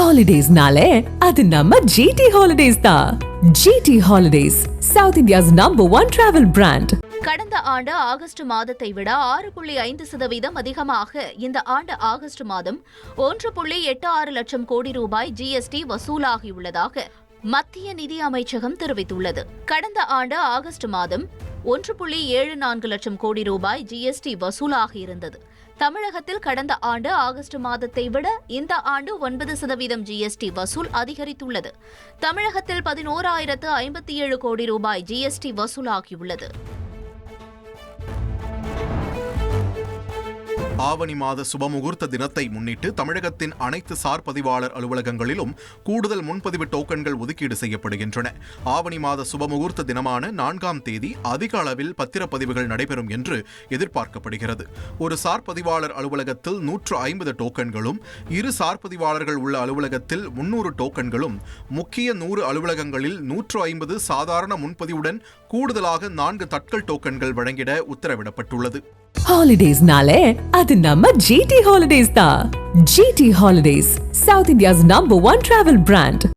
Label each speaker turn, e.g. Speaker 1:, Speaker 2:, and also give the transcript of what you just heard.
Speaker 1: ஹாலிடேஸ்னாலே அது நம்ம ஜிடி ஹாலிடேஸ் தான். GT holidays, South India's #1 travel brand.
Speaker 2: கடந்த ஆண்டு ஆகஸ்ட் மாதத்தை விட 6.5% அதிகமாக இந்த ஆண்டு ஆகஸ்ட் மாதம் 1.86 லட்சம் கோடி ரூபாய் ஜிஎஸ்டி வசூலாகியுள்ளதாக மத்திய நிதி அமைச்சகம் தெரிவித்துள்ளது. கடந்த ஆண்டு ஆகஸ்ட் மாதம் 1.74 லட்சம் கோடி ரூபாய் ஜிஎஸ்டி வசூலாகியிருந்தது. தமிழகத்தில் கடந்த ஆண்டு ஆகஸ்ட் மாதத்தை விட இந்த ஆண்டு 9% ஜிஎஸ்டி வசூல் அதிகரித்துள்ளது. தமிழகத்தில் 11,057 கோடி ரூபாய் ஜிஎஸ்டி வசூலாகியுள்ளது.
Speaker 3: ஆவணி மாத சுபமுகூர்த்த தினத்தை முன்னிட்டு தமிழகத்தின் அனைத்து சார் பதிவாளர் அலுவலகங்களிலும் கூடுதல் முன்பதிவு டோக்கன்கள் ஒதுக்கீடு செய்யப்படுகின்றன. ஆவணி மாத சுபமுகூர்த்த தினமான 4ஆம் தேதி அதிக அளவில் பத்திரப்பதிவுகள் நடைபெறும் என்று எதிர்பார்க்கப்படுகிறது. ஒரு சார் பதிவாளர் அலுவலகத்தில் 150 டோக்கன்களும், இரு சார் பதிவாளர்கள் உள்ள அலுவலகத்தில் 300 டோக்கன்களும், முக்கிய 100 அலுவலகங்களில் 150 சாதாரண முன்பதிவுடன் கூடுதலாக 4 தட்கல் டோக்கன்கள் வழங்கிட உத்தரவிடப்பட்டுள்ளது.
Speaker 1: ஹாலிடேஸ்னாலே அது நம்ம ஜிடி ஹாலிடேஸ் தான். GT holidays, South India's #1 travel brand.